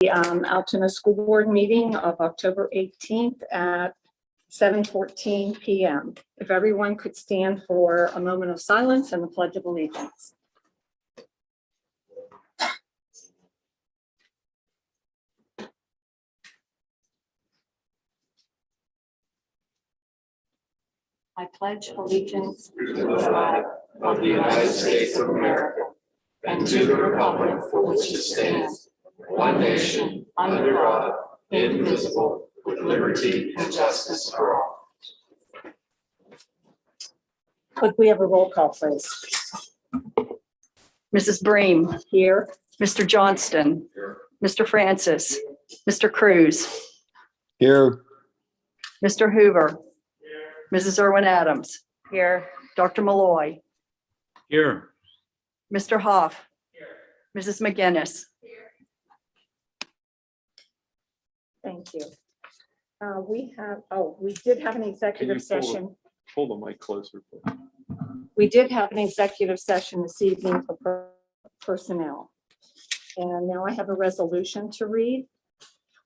The Altoona School Board meeting of October 18th at 7:14 p.m. If everyone could stand for a moment of silence and the Pledge of Allegiance. I pledge allegiance to the flag of the United States of America and to the republic for which it stands, one nation, under God, indivisible, with liberty and justice for all. Could we have a roll call, please? Mrs. Bream. Here. Mr. Johnston. Here. Mr. Francis. Mr. Cruz. Here. Mr. Hoover. Mrs. Irwin Adams. Here. Dr. Malloy. Here. Mr. Hoff. Mrs. McGinnis. Thank you. We did have an executive session. Hold the mic closer, please. We did have an executive session this evening for personnel. And now I have a resolution to read.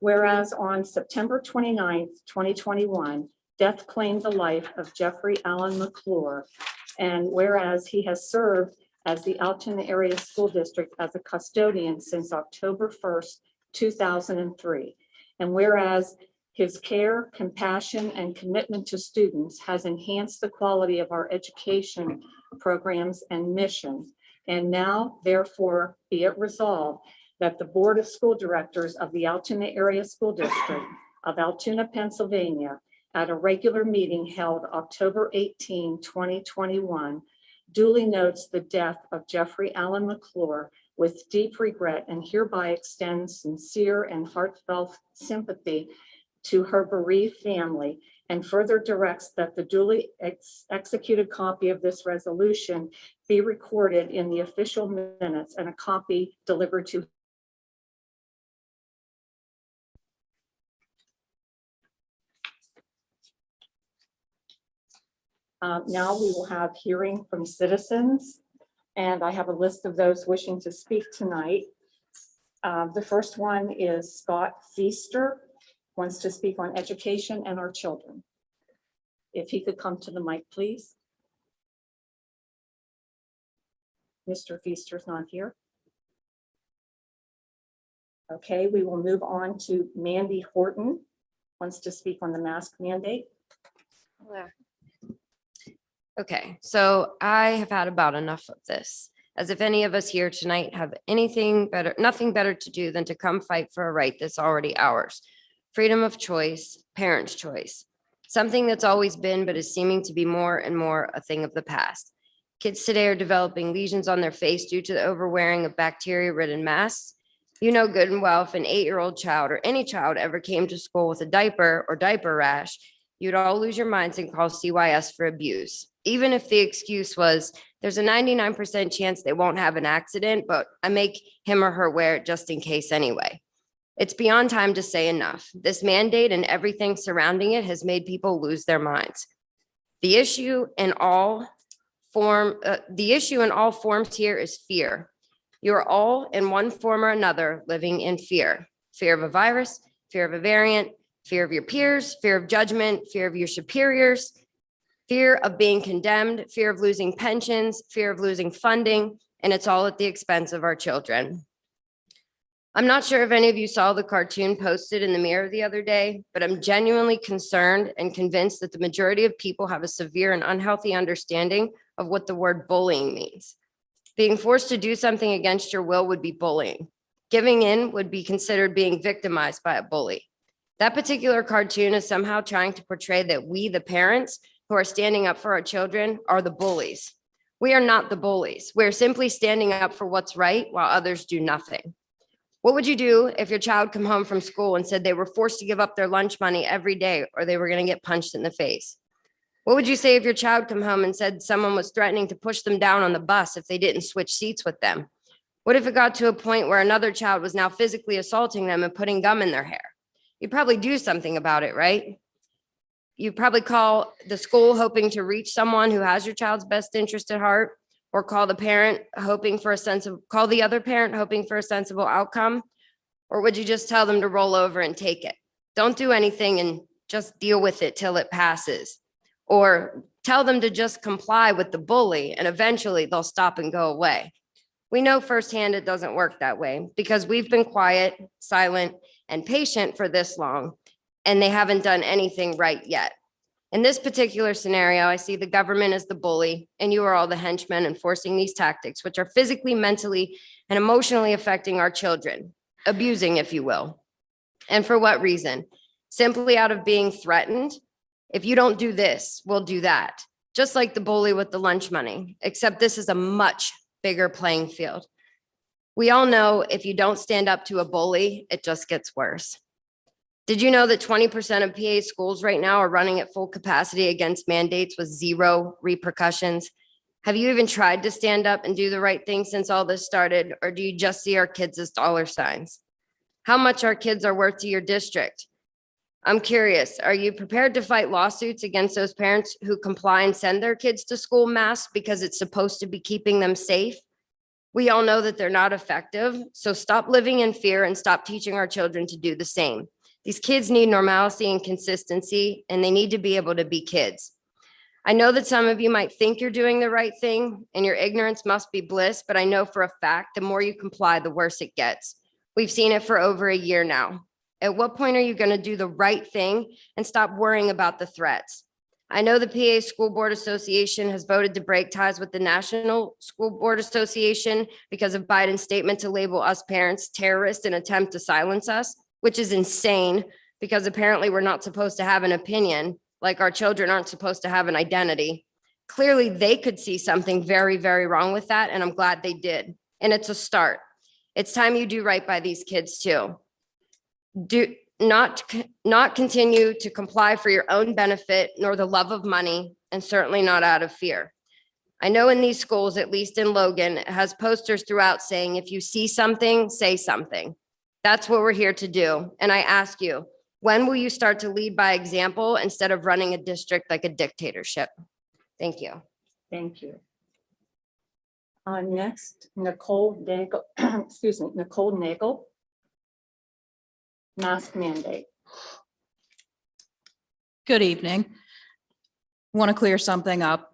Whereas on September 29th, 2021, death claimed the life of Jeffrey Allen McClure. And whereas he has served as the Altoona Area School District as a custodian since October 1st, 2003. And whereas his care, compassion, and commitment to students has enhanced the quality of our education programs and mission. And now, therefore, be it resolved that the Board of School Directors of the Altoona Area School District of Altoona, Pennsylvania, at a regular meeting held October 18, 2021, duly notes the death of Jeffrey Allen McClure with deep regret and hereby extends sincere and heartfelt sympathy to her bereaved family, and further directs that the duly executed copy of this resolution be recorded in the official minutes and a copy delivered to now we will have hearing from citizens, and I have a list of those wishing to speak tonight. The first one is Scott Feaster, wants to speak on education and our children. If he could come to the mic, please. Mr. Feaster's not here. Okay, we will move on to Mandy Horton, wants to speak on the mask mandate. Okay, so I have had about enough of this. As if any of us here tonight have nothing better to do than to come fight for a right that's already ours. Freedom of choice, parents' choice. Something that's always been, but is seeming to be more and more a thing of the past. Kids today are developing lesions on their face due to the overwearing of bacteria-ridden masks. You know good and well if an 8-year-old child or any child ever came to school with a diaper or diaper rash, you'd all lose your minds and call CYS for abuse. Even if the excuse was, there's a 99% chance they won't have an accident, but I make him or her wear it just in case anyway. It's beyond time to say enough. This mandate and everything surrounding it has made people lose their minds. The issue in all forms here is fear. You're all in one form or another living in fear. Fear of a virus, fear of a variant, fear of your peers, fear of judgment, fear of your superiors, fear of being condemned, fear of losing pensions, fear of losing funding, and it's all at the expense of our children. I'm not sure if any of you saw the cartoon posted in the Mirror the other day, but I'm genuinely concerned and convinced that the majority of people have a severe and unhealthy understanding of what the word bullying means. Being forced to do something against your will would be bullying. Giving in would be considered being victimized by a bully. That particular cartoon is somehow trying to portray that we, the parents who are standing up for our children, are the bullies. We are not the bullies. We're simply standing up for what's right while others do nothing. What would you do if your child come home from school and said they were forced to give up their lunch money every day or they were going to get punched in the face? What would you say if your child come home and said someone was threatening to push them down on the bus if they didn't switch seats with them? What if it got to a point where another child was now physically assaulting them and putting gum in their hair? You'd probably do something about it, right? You'd probably call the school hoping to reach someone who has your child's best interest at heart, or call the other parent hoping for a sensible outcome, Or would you just tell them to roll over and take it? Don't do anything and just deal with it till it passes. Or tell them to just comply with the bully and eventually they'll stop and go away. We know firsthand it doesn't work that way because we've been quiet, silent, and patient for this long, and they haven't done anything right yet. In this particular scenario, I see the government as the bully and you are all the henchmen enforcing these tactics, which are physically, mentally, and emotionally affecting our children, abusing, if you will. And for what reason? Simply out of being threatened. If you don't do this, we'll do that. Just like the bully with the lunch money, except this is a much bigger playing field. We all know if you don't stand up to a bully, it just gets worse. Did you know that 20% of PA schools right now are running at full capacity against mandates with zero repercussions? Have you even tried to stand up and do the right thing since all this started, or do you just see our kids as dollar signs? How much our kids are worth to your district? I'm curious, are you prepared to fight lawsuits against those parents who comply and send their kids to school masked because it's supposed to be keeping them safe? We all know that they're not effective, so stop living in fear and stop teaching our children to do the same. These kids need normalcy and consistency, and they need to be able to be kids. I know that some of you might think you're doing the right thing and your ignorance must be bliss, but I know for a fact, the more you comply, the worse it gets. We've seen it for over a year now. At what point are you going to do the right thing and stop worrying about the threats? I know the PA School Board Association has voted to break ties with the National School Board Association because of Biden's statement to label us parents terrorists and attempt to silence us, which is insane because apparently we're not supposed to have an opinion, like our children aren't supposed to have an identity. Clearly, they could see something very, very wrong with that, and I'm glad they did. And it's a start. It's time you do right by these kids too. Do not continue to comply for your own benefit, nor the love of money, and certainly not out of fear. I know in these schools, at least in Logan, it has posters throughout saying, if you see something, say something. That's what we're here to do. And I ask you, when will you start to lead by example instead of running a district like a dictatorship? Thank you. Thank you. Next, Nicole Nagel, excuse me, Nicole Nagel. Mask mandate. Good evening. Want to clear something up.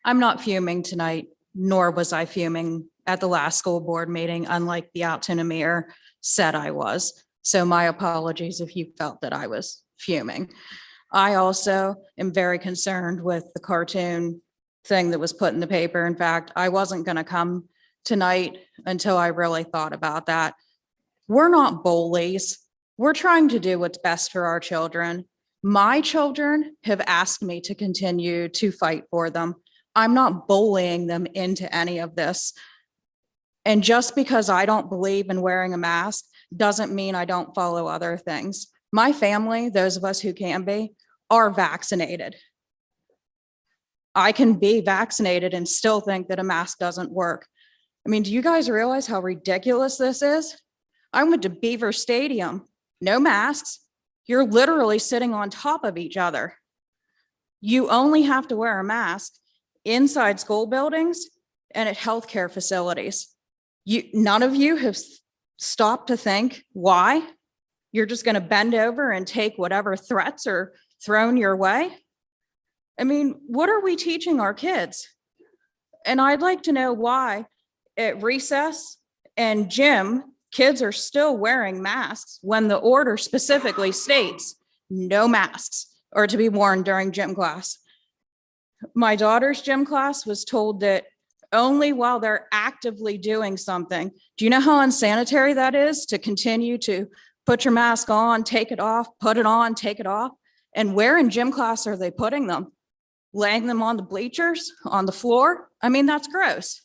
I'm not fuming tonight, nor was I fuming at the last school board meeting, unlike the Alton Amir said I was. So my apologies if you felt that I was fuming. I also am very concerned with the cartoon thing that was put in the paper. In fact, I wasn't going to come tonight until I really thought about that. We're not bullies. We're trying to do what's best for our children. My children have asked me to continue to fight for them. I'm not bullying them into any of this. And just because I don't believe in wearing a mask doesn't mean I don't follow other things. My family, those of us who can be, are vaccinated. I can be vaccinated and still think that a mask doesn't work. I mean, do you guys realize how ridiculous this is? I went to Beaver Stadium. No masks. You're literally sitting on top of each other. You only have to wear a mask inside school buildings and at healthcare facilities. None of you have stopped to think why. You're just going to bend over and take whatever threats are thrown your way. I mean, what are we teaching our kids? And I'd like to know why at recess and gym, kids are still wearing masks when the order specifically states no masks are to be worn during gym class. My daughter's gym class was told that only while they're actively doing something. Do you know how unsanitary that is to continue to put your mask on, take it off, put it on, take it off? And where in gym class are they putting them? Laying them on the bleachers, on the floor? I mean, that's gross.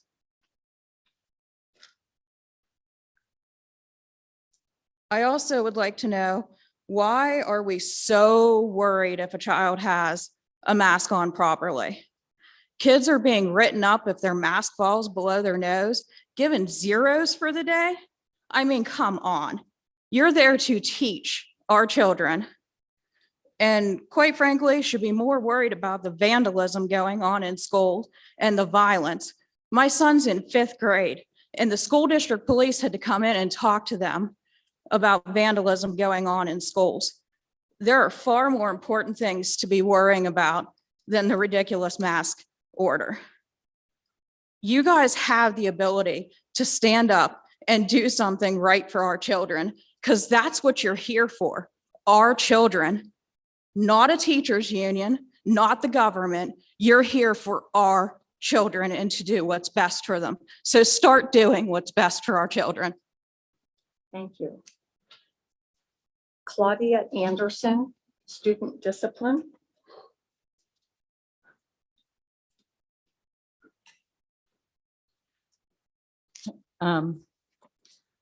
I also would like to know, why are we so worried if a child has a mask on properly? Kids are being written up if their mask falls below their nose, given zeros for the day. I mean, come on. You're there to teach our children. And quite frankly, should be more worried about the vandalism going on in schools and the violence. My son's in 5th grade and the school district police had to come in and talk to them about vandalism going on in schools. There are far more important things to be worrying about than the ridiculous mask order. You guys have the ability to stand up and do something right for our children, because that's what you're here for. Our children, not a teachers union, not the government. You're here for our children and to do what's best for them. So start doing what's best for our children. Thank you. Claudia Anderson, Student Discipline.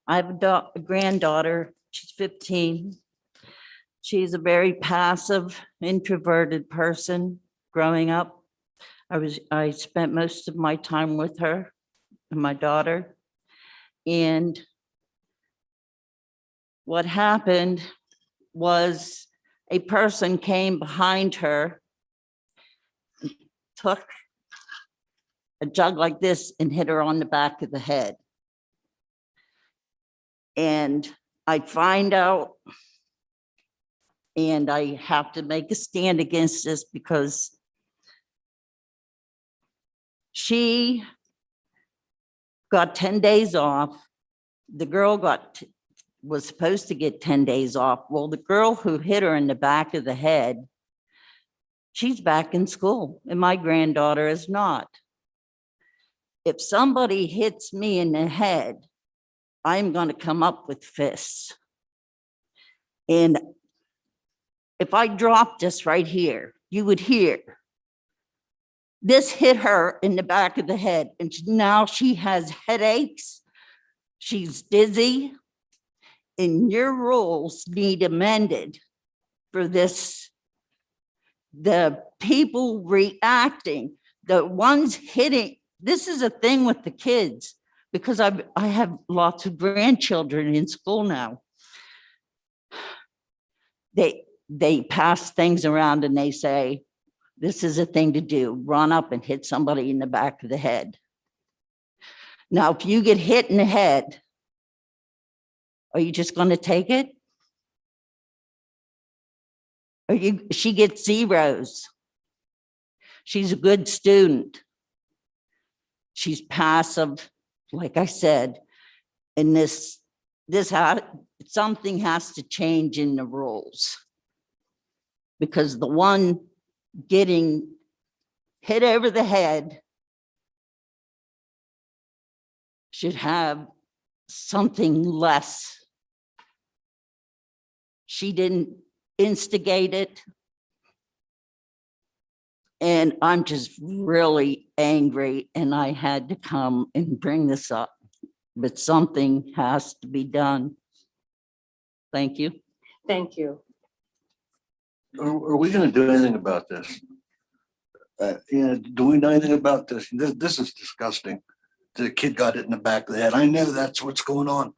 I have a granddaughter, she's 15. She's a very passive, introverted person growing up. I spent most of my time with her and my daughter. And what happened was a person came behind her, took a jug like this and hit her on the back of the head. And I find out, and I have to make a stand against this because she got 10 days off. The girl was supposed to get 10 days off. Well, the girl who hit her in the back of the head, she's back in school, and my granddaughter is not. If somebody hits me in the head, I'm going to come up with fists. And if I drop this right here, you would hear. This hit her in the back of the head, and now she has headaches. She's dizzy, and your rules need amended for this. The people reacting, the ones hitting, this is a thing with the kids, because I have lots of grandchildren in school now. They pass things around and they say, this is a thing to do, run up and hit somebody in the back of the head. Now, if you get hit in the head, are you just going to take it? She gets zeros. She's a good student. She's passive, like I said, and something has to change in the rules, because the one getting hit over the head should have something less. She didn't instigate it. And I'm just really angry, and I had to come and bring this up, but something has to be done. Thank you. Thank you. Are we gonna do anything about this? Do we know anything about this? This is disgusting. The kid got it in the back of the head. I know that's what's going on,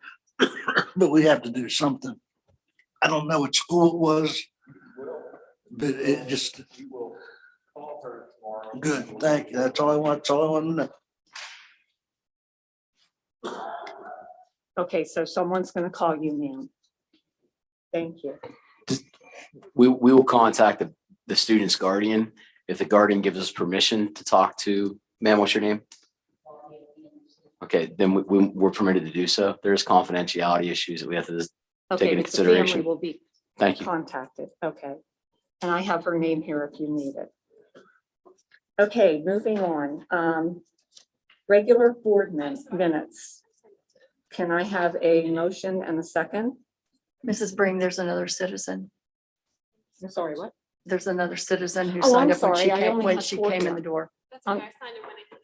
but we have to do something. I don't know what school it was, but it just. Good, thank you. That's all I want. That's all I want to know. Okay, so someone's going to call you, ma'am. Thank you. We will contact the student's guardian if the guardian gives us permission to talk to, ma'am, what's your name? Okay, then we're permitted to do so. There's confidentiality issues that we have to take Okay, into but the family consideration. will be Thank you. contacted. Okay. And I have her name here if you need it. Okay, moving on. Regular board minutes. Can I have a motion and a second? Mrs. Bring, there's another citizen. I'm sorry, what? There's another citizen who Oh, signed I'm up when sorry. I came only when had she 4 came in here. the door. That's okay. I signed it when I got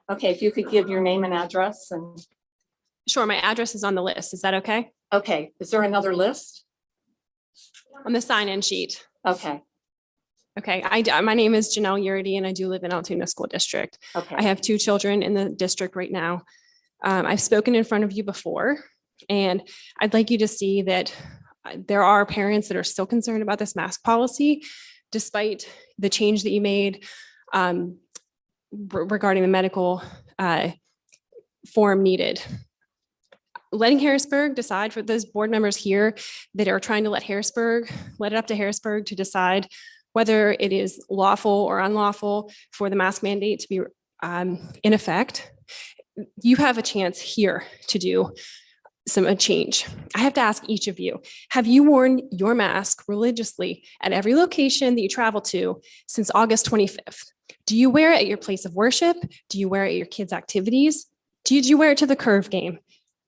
here. Okay, if you could give your name and address and, Sure, my address is on the list. Is that okay? okay, is there another list? On the sign-in sheet. Okay, Okay, my name is Janelle Yurdy and I do live in Altoona School District. okay. I have 2 children in the district right now. I've spoken in front of you before, and I'd like you to see that there are parents that are still concerned about this mask policy, despite the change that you made regarding the medical form needed. letting Harrisburg decide, for those board members here that are trying to let it up to Harrisburg to decide whether it is lawful or unlawful for the mask mandate to be in effect. You have a chance here to do a change. I have to ask each of you, have you worn your mask religiously at every location that you travel to since August 25th? Do you wear it at your place of worship? Do you wear it at your kids' activities? Did you wear it to the curve game?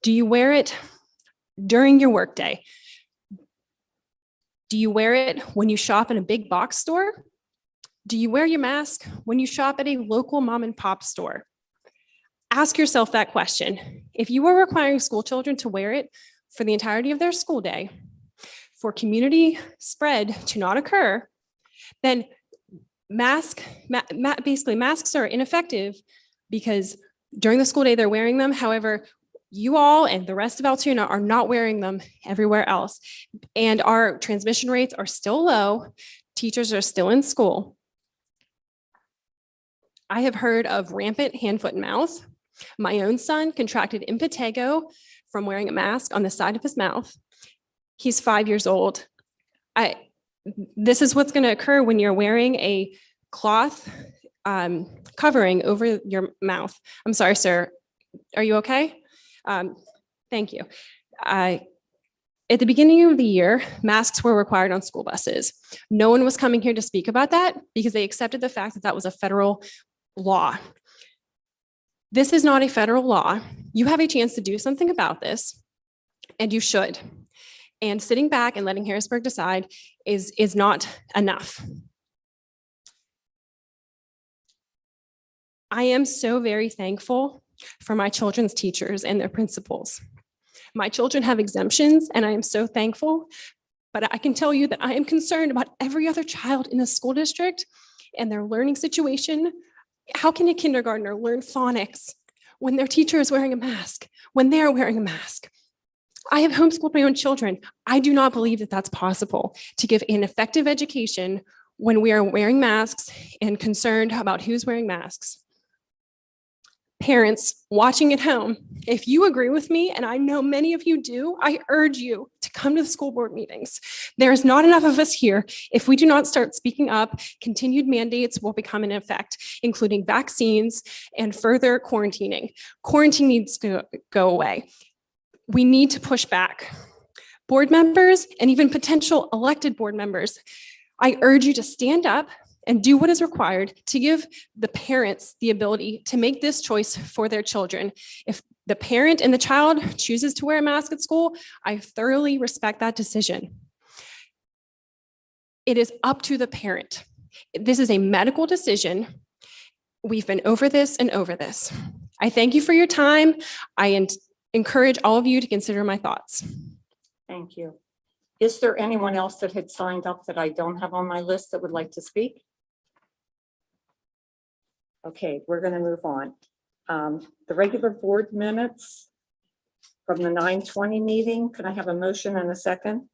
Do you wear it during your workday? Do you wear it when you shop in a big box store? Do you wear your mask when you shop at a local mom and pop store? Ask yourself that question. If you are requiring school children to wear it for the entirety of their school day, for community spread to not occur, then basically masks are ineffective because during the school day they're wearing them. However, you all and the rest of Altoona are not wearing them everywhere else. And our transmission rates are still low. Teachers are still in school. I have heard of rampant hand, foot, and mouth. My own son contracted impetigo from wearing a mask on the side of his mouth. He's 5 years old. This is what's going to occur when you're wearing a cloth covering over your mouth. I'm sorry, sir. Are you okay? Thank you. At the beginning of the year, masks were required on school buses. No one was coming here to speak about that because they accepted the fact that that was a federal law. This is not a federal law. You have a chance to do something about this, and you should. And sitting back and letting Harrisburg decide is not enough. I am so very thankful for my children's teachers and their principals. My children have exemptions, and I am so thankful, but I can tell you that I am concerned about every other child in the school district and their learning situation. How can a kindergartner learn phonics when their teacher is wearing a mask, when they're wearing a mask? I have homeschooled my own children. I do not believe that that's possible to give an effective education when we are wearing masks and concerned about who's wearing masks. Parents watching at home, if you agree with me, and I know many of you do, I urge you to come to the school board meetings. There is not enough of us here. If we do not start speaking up, continued mandates will become in effect, including vaccines and further quarantining. Quarantine needs to go away. We need to push back. Board members and even potential elected board members, I urge you to stand up and do what is required to give the parents the ability to make this choice for their children. If the parent and the child chooses to wear a mask at school, I thoroughly respect that decision. It is up to the parent. This is a medical decision. We've been over this and over this. I thank you for your time. I encourage all of you to consider my thoughts. Thank you. Is there anyone else that had signed up that I don't have on my list that would like to speak? Okay, we're going to move on. The regular board minutes from the 9:20 meeting. Could I have a motion and a second?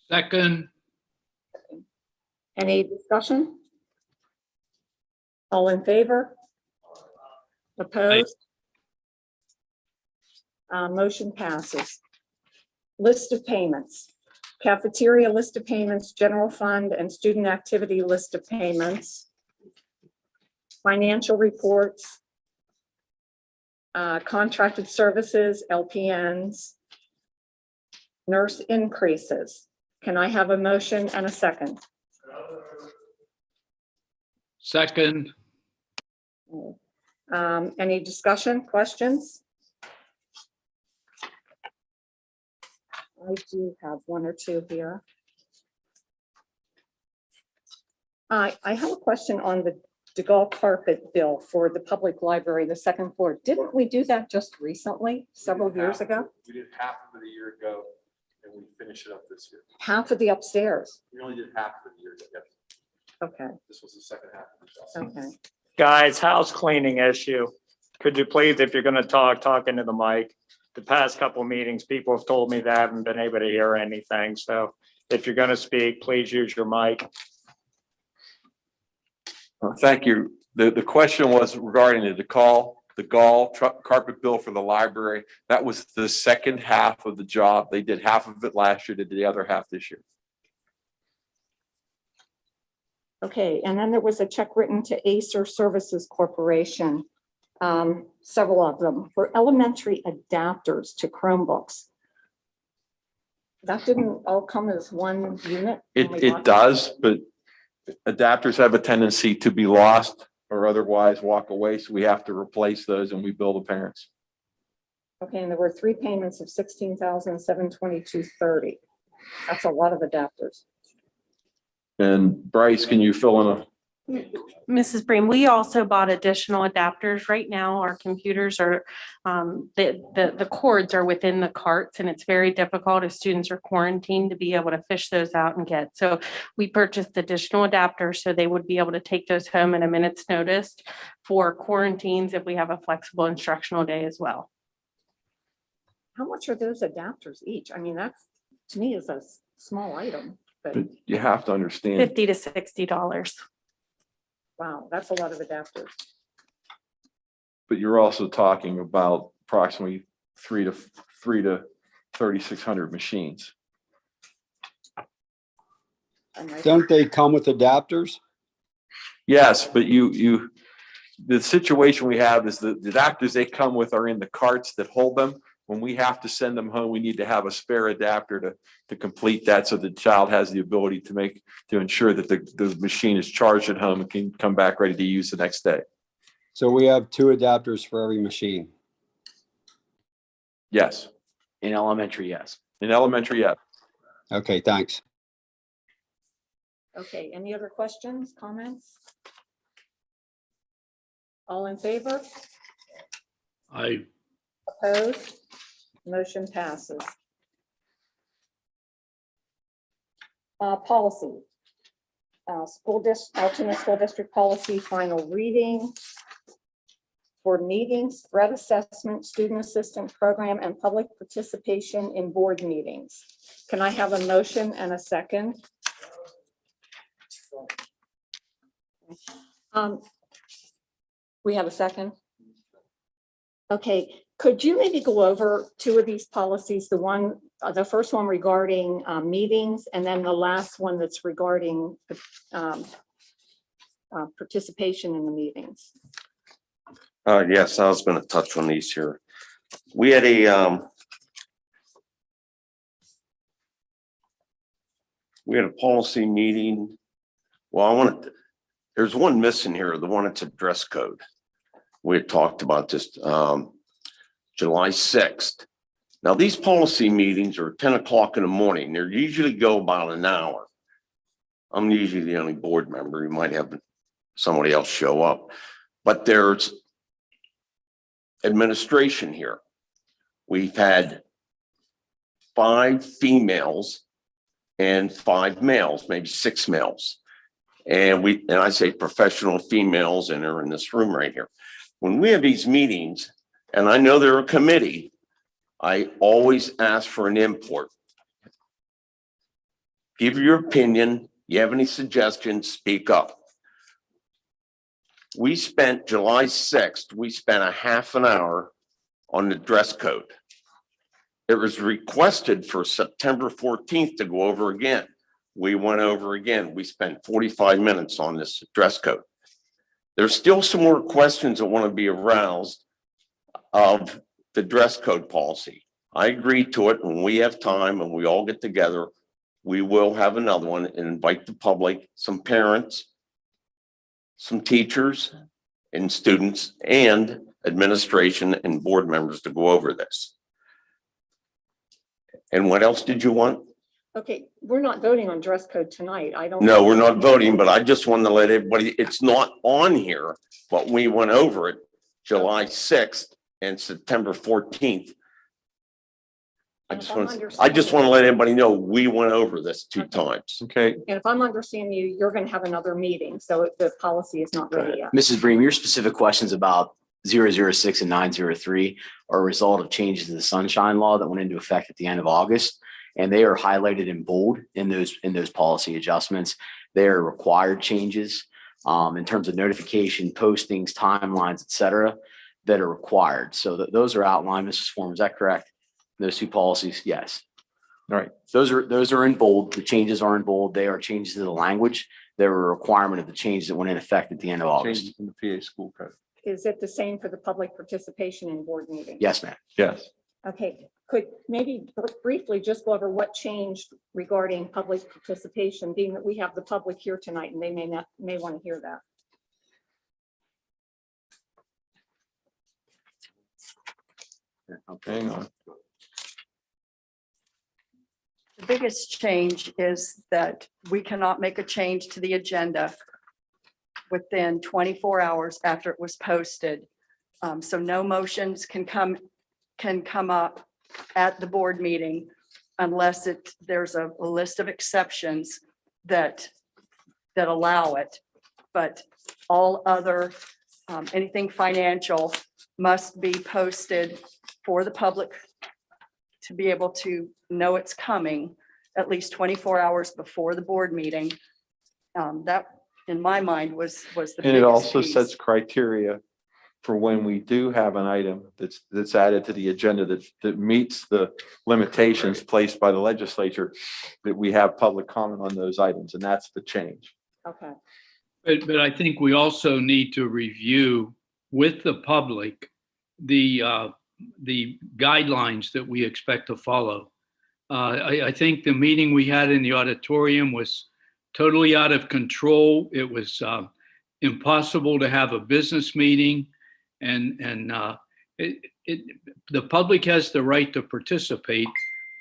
Second. Any discussion? All in favor? Opposed? Motion passes. List of payments. Cafeteria list of payments, general fund and student activity list of payments. Financial reports. Contracted services, LPNs. Nurse increases. Can I have a motion and a second? Second. Any discussion, questions? I do have one or two here. I have a question on the DeGaulle carpet bill for the public library, the second floor. Didn't we do that just recently, several years ago? We did half of it a year ago, and we finished it up this year. Half of the upstairs. We only did half of the year. Yes. Okay, This was the second half of the job. okay. Guys, house cleaning issue. Could you please, if you're gonna talk into the mic? The past couple meetings, people have told me they haven't been able to hear anything. So if you're gonna speak, please use your mic. Thank you. The question was regarding the DeGaulle the gall truck carpet bill for the library. That was the second half of the job. They did half of it last year, they did the other half this year. Okay, and then there was a check written to Acer Services Corporation, several of them, for elementary adapters to Chromebooks. That didn't all come as one unit? when we It bought them? does, but adapters have a tendency to be lost or otherwise walk away, so we have to replace those and we bill the parents. Okay, and there were 3 payments of $16,722.30. That's a lot of adapters. And Bryce, can you fill in a? Mrs. Bream, we also bought additional adapters. Right now, our computers are, the cords are within the carts, and it's very difficult if students are quarantined to be able to fish those out and get. So we purchased additional adapters so they would be able to take those home at a minute's notice for quarantines if we have a flexible instructional day as well. How much are those adapters each? I mean, that's, to me, is a small item, but But you have to understand, $50 to $60. wow, that's a lot of adapters. but you're also talking about approximately 300 to 3,600 machines. And I- Don't they come with adapters? Yes, but the situation we have is the adapters they come with are in the carts that hold them. When we have to send them home, we need to have a spare adapter to complete that, so the child has the ability to ensure that the machine is charged at home and can come back ready to use the next day. So we have 2 adapters for every machine. Yes, In elementary, yes. in elementary, yes. Okay, thanks. Okay, any other questions, comments? All in favor? I, Opposed? Motion passes. Policy. Alternate school district policy, final reading. For meetings, threat assessment, student assistant program, and public participation in board meetings. Can I have a motion and a second? We have a second? Okay, could you maybe go over 2 of these policies? The first one regarding meetings, and then the last one that's regarding participation in the meetings. Yes, I was gonna touch on these here. We had a policy meeting. Well, there's one missing here, the one that's a dress code. We had talked about this July 6th. Now, these policy meetings are 10 o'clock in the morning. They usually go about an hour. I'm usually the only board member. You might have somebody else show up, but there's administration here. We've had 5 females and 5 males, maybe 6 males. And I say professional females, and they're in this room right here. When we have these meetings, and I know they're a committee, I always ask for an input. Give your opinion. You have any suggestions, speak up. We spent July 6th, we spent a half an hour on the dress code. It was requested for September 14th to go over again. We went over again. We spent 45 minutes on this dress code. There's still some more questions that want to be aroused of the dress code policy. I agree to it. When we have time and we all get together, we will have another one and invite the public, some parents, some teachers and students and administration and board members to go over this. And what else did you want? Okay, we're not voting on dress code tonight. I don't. No, we're not voting, but I just wanted to let everybody, it's not on here, but we went over it July 6th and September 14th. I just want to let everybody know we went over this 2 times. Okay, And if I'm understanding you, you're going to have another meeting, so the policy is not ready yet. Mrs. Bream, your specific questions about 006 and 903 are a result of changes in the sunshine law that went into effect at the end of August. And they are highlighted in bold in those policy adjustments. They are required changes in terms of notification, postings, timelines, et cetera. that are required. So those are outlined, Mrs. Form, is that correct? Those two policies, yes. All right. Those are in bold. The changes are in bold. They are changes to the language. They're a requirement of the changes that went in effect at the end of August. Changes in the PA school code. Is it the same for the public participation in board meetings? Yes, ma'am. Yes. Okay, could maybe briefly just go over what changed regarding public participation, being that we have the public here tonight and they may want to hear that. Hang on. The biggest change is that we cannot make a change to the agenda within 24 hours after it was posted. So no motions can come up at the board meeting unless there's a list of exceptions that allow it. But all other, anything financial must be posted for the public to be able to know it's coming at least 24 hours before the board meeting. That, in my mind, was the biggest And it also piece. sets criteria for when we do have an item that's added to the agenda that meets the limitations placed by the legislature, that we have public comment on those items, and that's the change. Okay, But I think we also need to review with the public the guidelines that we expect to follow. I think the meeting we had in the auditorium was totally out of control. It was impossible to have a business meeting, and the public has the right to participate.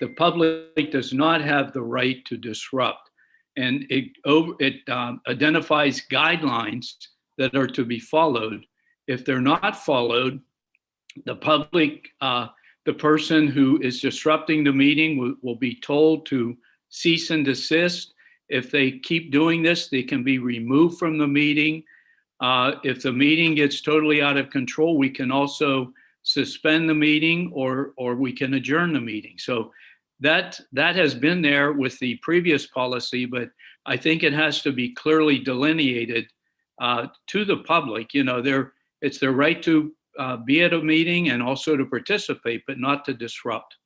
The public does not have the right to disrupt. And it identifies guidelines that are to be followed. If they're not followed, the public, the person who is disrupting the meeting will be told to cease and desist. If they keep doing this, they can be removed from the meeting. If the meeting gets totally out of control, we can also suspend the meeting or we can adjourn the meeting. So that has been there with the previous policy, but I think it has to be clearly delineated to the public. You know, it's their right to be at a meeting and also to participate, but not to disrupt.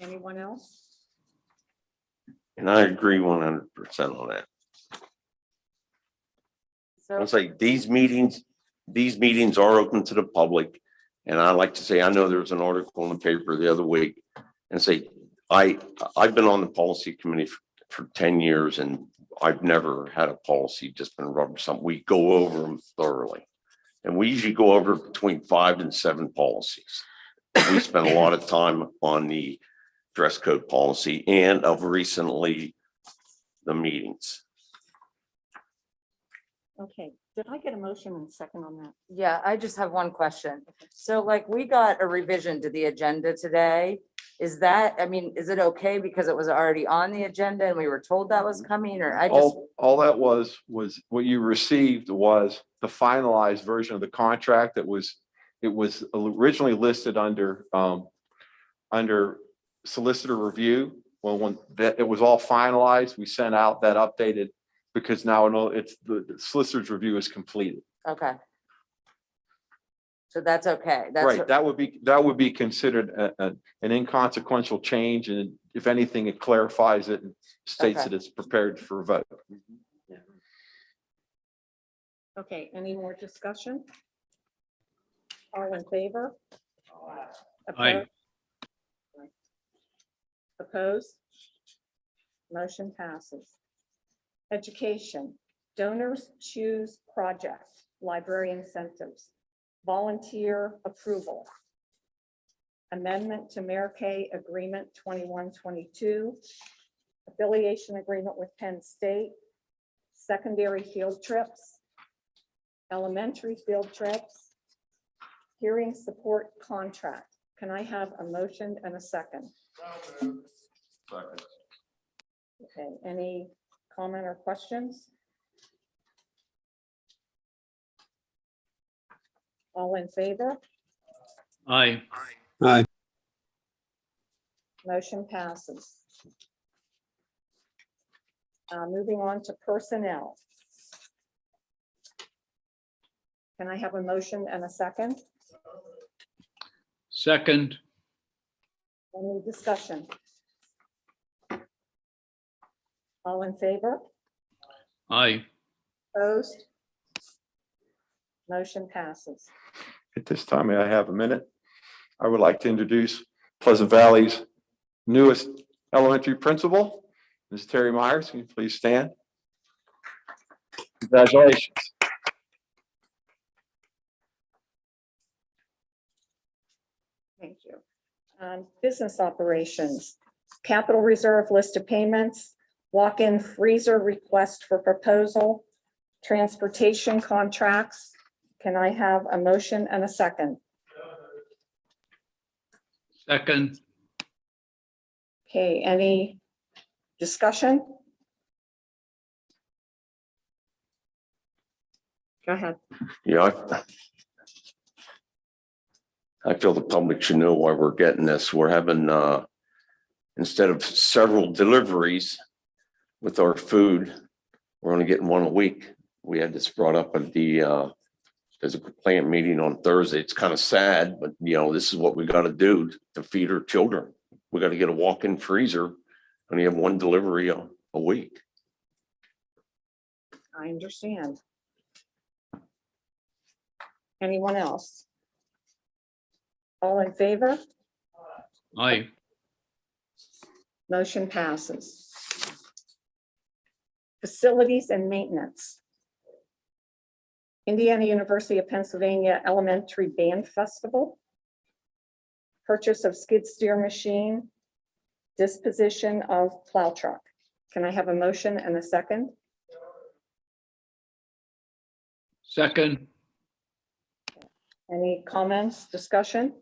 anyone else? And I agree 100% on that. I was like, these meetings are open to the public. And I like to say, I know there was an article in the paper the other week and say, I've been on the policy committee for 10 years and I've never had a policy just been rubber stamp. We go over them thoroughly. And we usually go over between 5 and 7 policies. We spent a lot of time on the dress code policy and of recently the meetings. Okay, did I get a motion and second on that? Yeah, I just have one question. So like we got a revision to the agenda today. Is that, I mean, is it okay because it was already on the agenda and we were told that was coming, or I just, All that was what you received was the finalized version of the contract it was originally listed under solicitor review. Well, when that it was all finalized, we sent out that updated because now it's the solicitor's review is completed. okay. So that's okay. That's Right, that would be considered an inconsequential change, and if anything, it clarifies it and states Okay. that it's prepared for a vote. Okay, any more discussion? All in favor? Aye. Opposed? Motion passes. Education, donors choose project, library incentives, volunteer approval. Amendment to Mary Agreement 2122, affiliation agreement with Penn State, secondary field trips, elementary field trips, hearing support contract. Can I have a motion and a second? Okay, any comment or questions? All in favor? Aye. Aye. Motion passes. Moving on to personnel. Can I have a motion and a second? Second, Any discussion? All in favor? aye. Opposed? Motion passes. At this time, may I have a minute? I would like to introduce Pleasant Valley's newest elementary principal, Ms. Terry Myers. Can you please stand? Congratulations. Thank you. Business operations, capital reserve list of payments, walk-in freezer request for proposal, transportation contracts. Can I have a motion and a second? Second, Okay, any discussion? Go ahead. Yeah, I feel the public should know why we're getting this. We're having, instead of several deliveries with our food, we're only getting one a week. We had this brought up at the physical plant meeting on Thursday. It's kind of sad, but this is what we got to do to feed our children. We got to get a walk-in freezer and you have one delivery a week. I understand. Anyone else? All in favor? aye. Motion passes. Facilities and maintenance. Indiana University of Pennsylvania Elementary Band Festival. Purchase of skid steer machine. Disposition of plow truck. Can I have a motion and a second? Second, Any comments, discussion?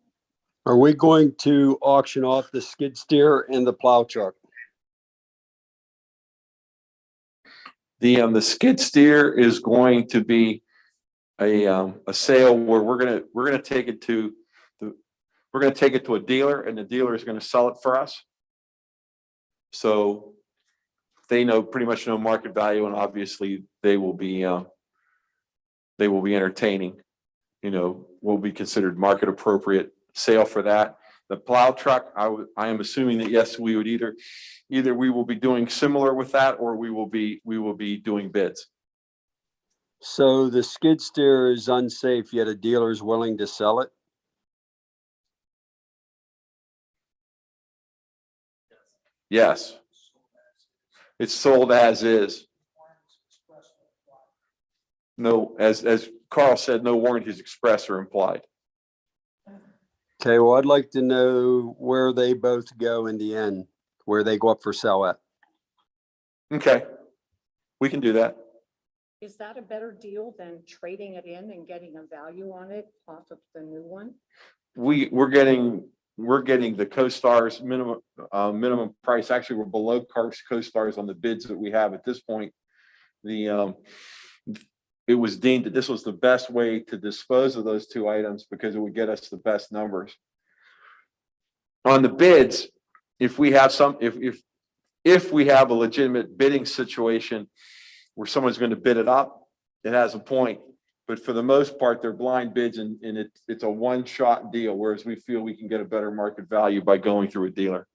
Are we going to auction off the skid steer and the plow truck? The skid steer is going to be a sale where we're gonna take it to a dealer and the dealer is gonna sell it for us. So they pretty much know market value, and obviously they will be entertaining, will be considered market appropriate sale for that. The plow truck, I am assuming that yes, we would either we will be doing similar with that, or we will be doing bids. So the skid steer is unsafe, yet a dealer is willing to sell it? Yes. It's sold as is. No, as Carl said, no warranties expressed or implied. Okay, well, I'd like to know where they both go in the end, where they go up for sale at. Okay, we can do that. Is that a better deal than trading it in and getting a value on it off of the new one? We're getting the CoStar's minimum price. Actually, we're below CoStar's on the bids that we have at this point. It was deemed that this was the best way to dispose of those two items because it would get us the best numbers. On the bids, if we have if we have a legitimate bidding situation where someone's going to bid it up, it has a point. But for the most part, they're blind bids and it's a one-shot deal, whereas we feel we can get a better market value by going through a dealer.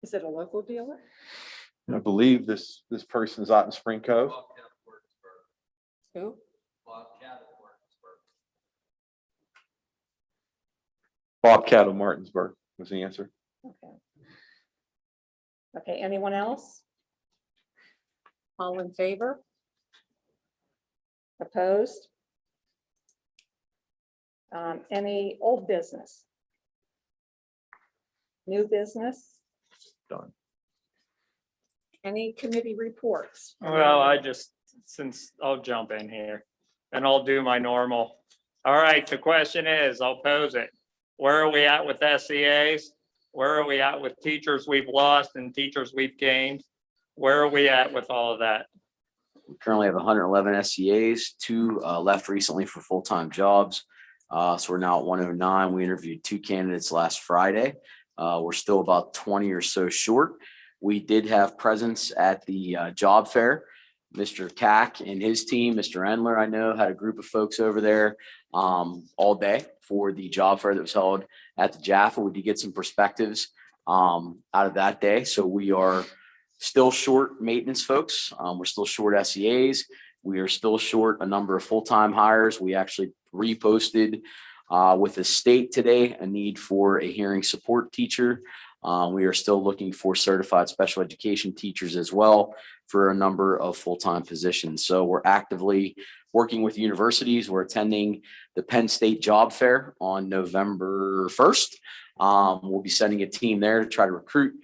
Is it a local dealer? And I believe this person's out in Spring Cove. Who? Bobcat of Martinsburg was the answer. Okay. Okay, anyone else? All in favor? Opposed? Any old business? New business? Done. Any committee reports? Well, since I'll jump in here and I'll do my normal. All right, the question is, I'll pose it. Where are we at with SEAs? Where are we at with teachers we've lost and teachers we've gained? Where are we at with all of that? We currently have 111 SEAs, 2 left recently for full-time jobs. So we're now at 109. We interviewed 2 candidates last Friday. We're still about 20 or so short. We did have presence at the job fair. Mr. Cack and his team, Mr. Endler, I know, had a group of folks over there all day for the job fair that was held at the Jaffa. We did get some perspectives out of that day. So we are still short maintenance folks. We're still short SEAs. We are still short a number of full-time hires. We actually reposted with the state today a need for a hearing support teacher. We are still looking for certified special education teachers as well for a number of full-time positions. So we're actively working with universities. We're attending the Penn State Job Fair on November 1st. We'll be sending a team there to try to recruit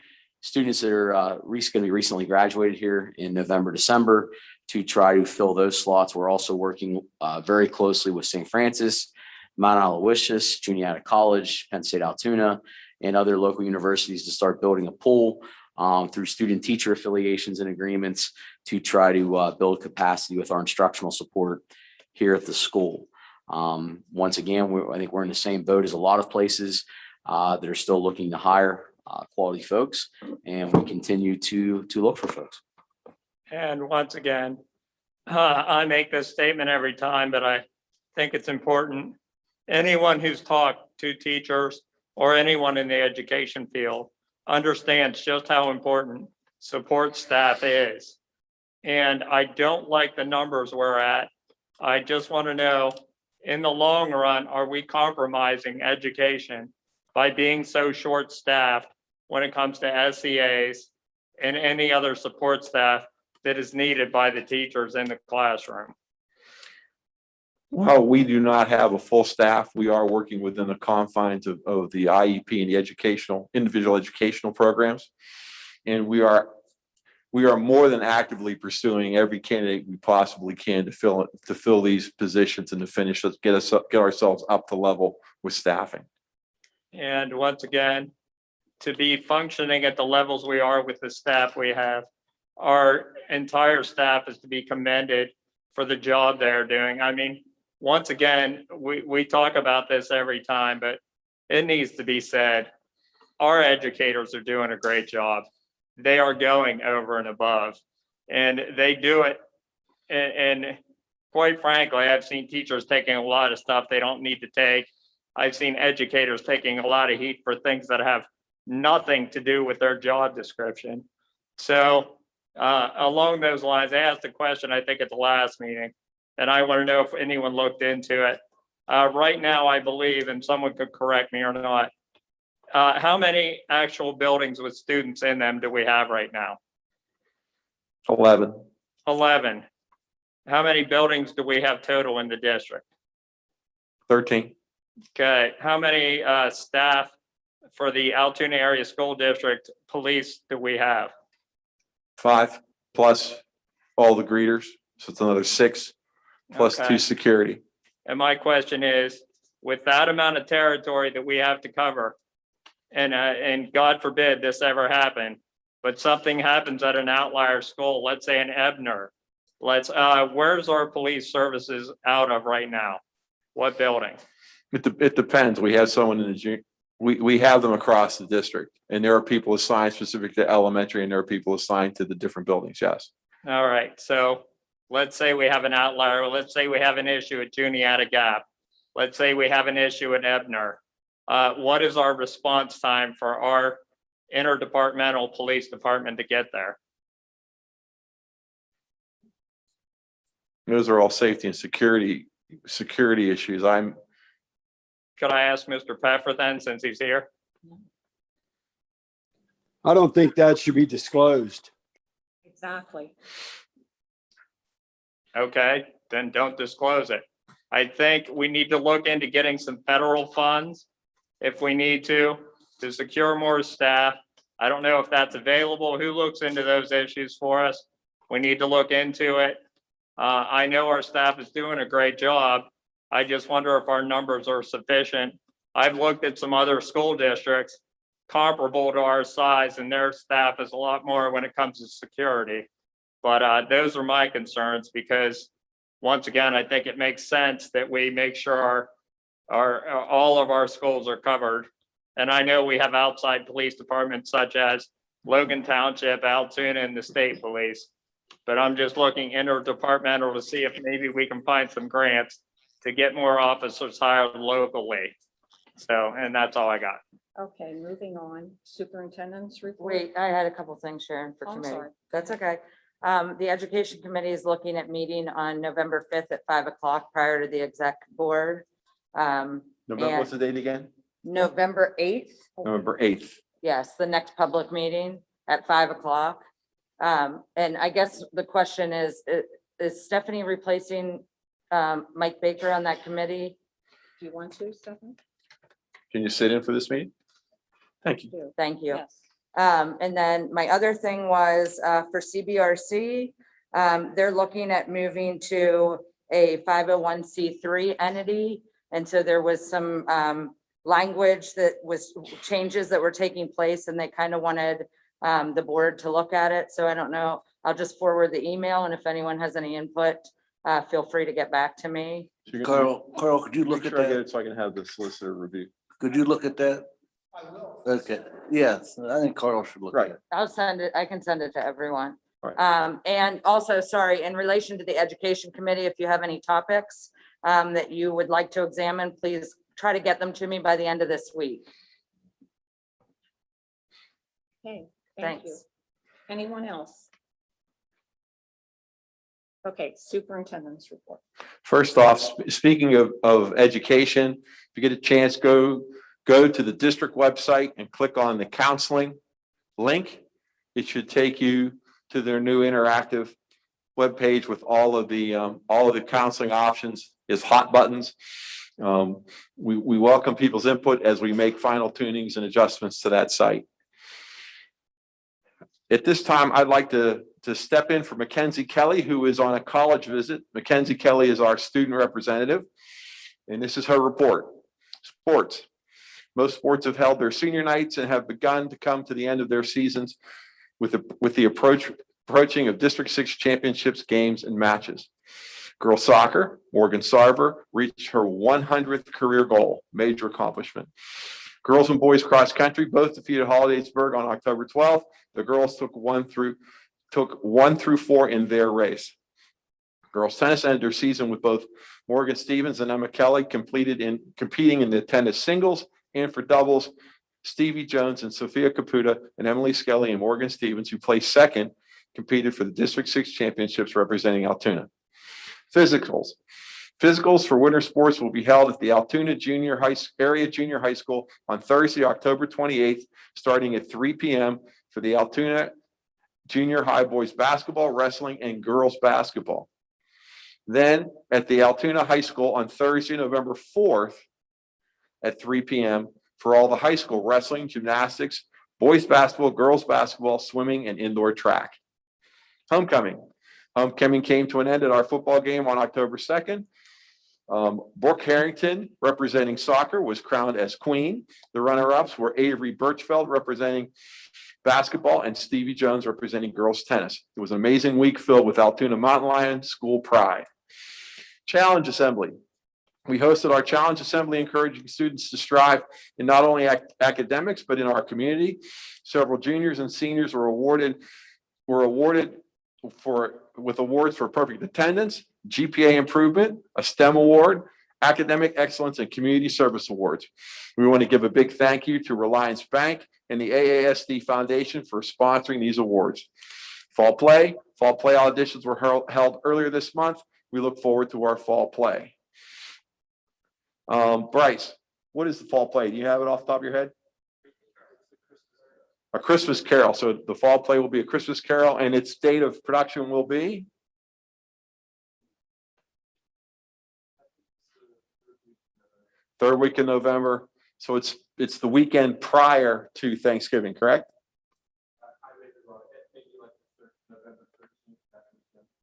students that are going to be recently graduated here in November, December to try to fill those slots. We're also working very closely with St. Francis, Mount Aloysius, Juniata College, Penn State Altoona, and other local universities to start building a pool through student teacher affiliations and agreements to try to build capacity with our instructional support here at the school. Once again, I think we're in the same boat as a lot of places that are still looking to hire quality folks, and we continue to look for folks. And once again, I make this statement every time, but I think it's important. Anyone who's talked to teachers or anyone in the education field understands just how important support staff is. And I don't like the numbers we're at. I just want to know, in the long run, are we compromising education by being so short-staffed when it comes to SEAs and any other support staff that is needed by the teachers in the classroom? Well, we do not have a full staff. We are working within the confines of the IEP and the individual educational programs. And we are more than actively pursuing every candidate we possibly can to fill these positions and to get ourselves up to level with staffing. And once again, to be functioning at the levels we are with the staff we have, our entire staff is to be commended for the job they're doing. I mean, once again, we talk about this every time, but it needs to be said. Our educators are doing a great job. They are going over and above, and they do it. And quite frankly, I've seen teachers taking a lot of stuff they don't need to take. I've seen educators taking a lot of heat for things that have nothing to do with their job description. So along those lines, I asked a question, I think at the last meeting, and I want to know if anyone looked into it. Right now, I believe, and someone could correct me or not, how many actual buildings with students in them do we have right now? 11. 11. How many buildings do we have total in the district? 13. Okay, how many staff for the Altoona Area School District Police do we have? 5 plus all the greeters. So it's another 6 plus Okay. 2 security. And my question is, with that amount of territory that we have to cover, and God forbid this ever happen, but something happens at an outlier school, let's say in Ebner, where's our police services out of right now? What building? It depends. We have someone in the we have them across the district, and there are people assigned specific to elementary, and there are people assigned to the different buildings. Yes. All right. So let's say we have an outlier. Let's say we have an issue at Juniata Gap. Let's say we have an issue at Ebner. What is our response time for our interdepartmental police department to get there? Those are all safety and security issues. Could I ask Mr. Pfeffer then, since he's here? I don't think that should be disclosed. Exactly. Okay, then don't disclose it. I think we need to look into getting some federal funds if we need to secure more staff. I don't know if that's available. Who looks into those issues for us? We need to look into it. I know our staff is doing a great job. I just wonder if our numbers are sufficient. I've looked at some other school districts comparable to our size, and their staff is a lot more when it comes to security. But those are my concerns, because once again, I think it makes sense that we make sure all of our schools are covered. And I know we have outside police departments such as Logan Township, Altoona, and the state police. but I'm just looking interdepartmental to see if maybe we can find some grants to get more officers hired locally. So, and that's all I got. Okay, moving on, superintendent's report. Wait, I had a couple things, Sharon, for Oh, I'm committee. sorry. That's okay. The education committee is looking at meeting on November 5th at 5 o'clock prior to the exec board. November, what's the date again? November 8th. November 8th. Yes, the next public meeting at 5 o'clock. And I guess the question is Stephanie replacing Mike Baker on that committee? Do you want to, Stephanie? Can you sit in for this meeting? Thank you. Do. Thank you. Yes. And then my other thing was for CBRC, they're looking at moving to a 501c3 entity. And so there was some language that was changes that were taking place, and they kind of wanted the board to look at it. So I don't know, I'll just forward the email, and if anyone has any input, feel free to get back to me. Carl, could you look Make at sure I get that? it so I can have the solicitor review. Could you look at that? I will. Okay, yes, I think Carl should look at it. I'll send it, I can send it to everyone. Right. And also, sorry, in relation to the education committee, if you have any topics that you would like to examine, please try to get them to me by the end of this week. Okay, thank you. Thanks. Anyone else? Okay, superintendent's report. First off, speaking of education, if you get a chance, go to the district website and click on the counseling link. It should take you to their new interactive webpage with all of the counseling options is hot buttons. We welcome people's input as we make final tunings and adjustments to that site. At this time, I'd like to step in for Mackenzie Kelly, who is on a college visit. Mackenzie Kelly is our student representative, and this is her report. Sports. Most sports have held their senior nights and have begun to come to the end of their seasons with the approaching of District 6 championships, games, and matches. Girls soccer, Morgan Sarver reached her 100th career goal, major accomplishment. Girls and boys cross country both defeated Hollidaysburg on October 12th. The girls took 1 through 4 in their race. Girls tennis ended their season with both Morgan Stevens and Emma Kelly competing in the tennis singles, and for doubles, Stevie Jones and Sophia Caputa and Emily Skelly and Morgan Stevens, who placed second, competed for the District 6 championships representing Altoona. Physicals. Physicals for winter sports will be held at the Altoona Area Junior High School on Thursday, October 28th, starting at 3 p.m. for the Altoona Junior High boys basketball, wrestling, and girls basketball. Then at the Altoona High School on Thursday, November 4th at 3 p.m. for all the high school wrestling, gymnastics, boys basketball, girls basketball, swimming, and indoor track. Homecoming. Homecoming came to an end at our football game on October 2nd. Brooke Harrington, representing soccer, was crowned as queen. The runner-ups were Avery Birchfeld, representing basketball, and Stevie Jones, representing girls tennis. It was an amazing week filled with Altoona Mountain Lion school pride. Challenge Assembly. We hosted our Challenge Assembly, encouraging students to strive in not only academics, but in our community. Several juniors and seniors were awarded with awards for perfect attendance, GPA improvement, a STEM award, academic excellence, and community service awards. We want to give a big thank you to Reliance Bank and the AASD Foundation for sponsoring these awards. Fall play auditions were held earlier this month. We look forward to our fall play. Bryce, what is the fall play? Do you have it off the top of your head? A Christmas Carol. So the fall play will be a Christmas Carol, and its date of production will be? Third week in November. So it's the weekend prior to Thanksgiving, correct?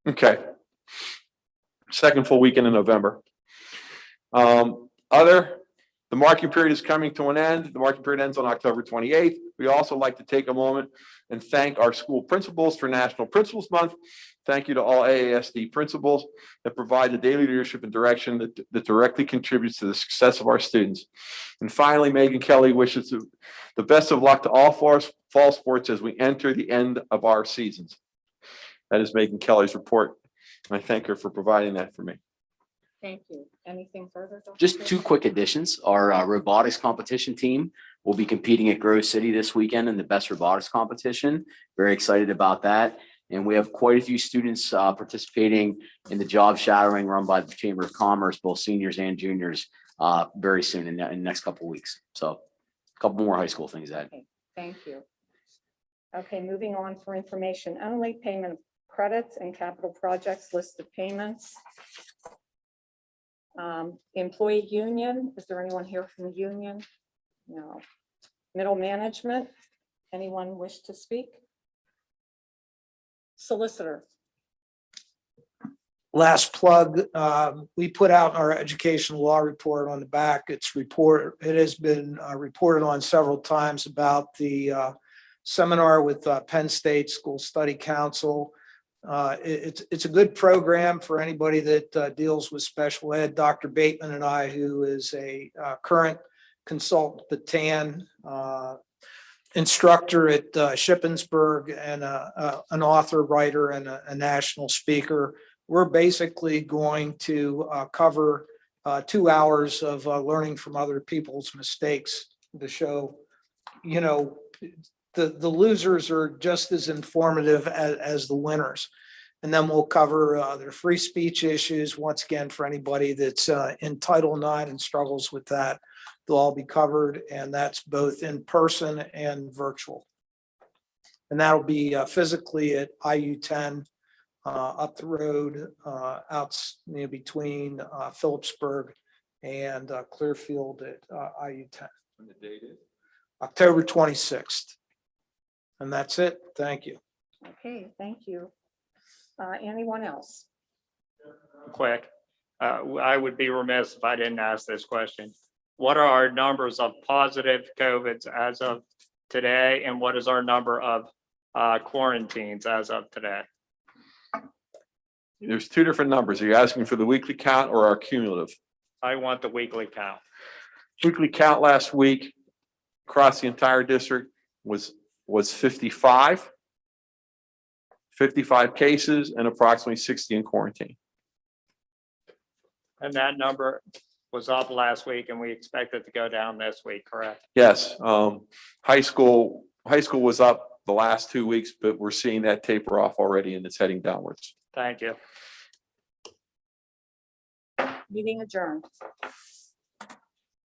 Okay. Second full weekend in November. The marking period is coming to an end. The marking period ends on October 28th. We also like to take a moment and thank our school principals for National Principals Month. Thank you to all AASD principals that provide the daily leadership and direction that directly contributes to the success of our students. And finally, Megan Kelly wishes the best of luck to all fall sports as we enter the end of our seasons. That is Megan Kelly's report. And I thank her for providing that for me. Thank you. Anything further? Dr. Just Fritz? two quick additions. Our robotics competition team will be competing at Grove City this weekend in the best robotics competition. Very excited about that. And we have quite a few students participating in the job shadowing run by the Chamber of Commerce, both seniors and juniors, very soon in the next couple of weeks. So a couple more high school things that. Okay, thank you. Okay, moving on for information only, payment of credits and capital projects, list of payments. Employee union, is there anyone here from the union? No. Middle management, anyone wish to speak? Solicitor. Last plug, we put out our education law report on the back. It has been reported on several times about the seminar with Penn State School Study Council. It's a good program for anybody that deals with special ed. Dr. Bateman and I, who is a current consultant at TAN, instructor at Shippensburg, and an author, writer, and a national speaker. We're basically going to cover 2 hours of learning from other people's mistakes to show, you know, the losers are just as informative as the winners. And then we'll cover their free speech issues. Once again, for anybody that's in Title IX and struggles with that, they'll all be covered. And that's both in person and virtual. And that'll be physically at IU10 up the road out between Phillipsburg and Clearfield at IU10. And the date is? October 26th. And that's it. Thank you. Okay, thank you. Anyone else? Quick, I would be remiss if I didn't ask this question. What are our numbers of positive COVIDs as of today? And what is our number of quarantines as of today? There's two different numbers. Are you asking for the weekly count or our cumulative? I want the weekly count. Weekly count last week across the entire district was 55 cases and approximately 60 in quarantine. And that number was up last week and we expect it to go down this week, correct? Yes, high school was up the last 2 weeks, but we're seeing that taper off already and it's heading downwards. Thank you. Meeting adjourned.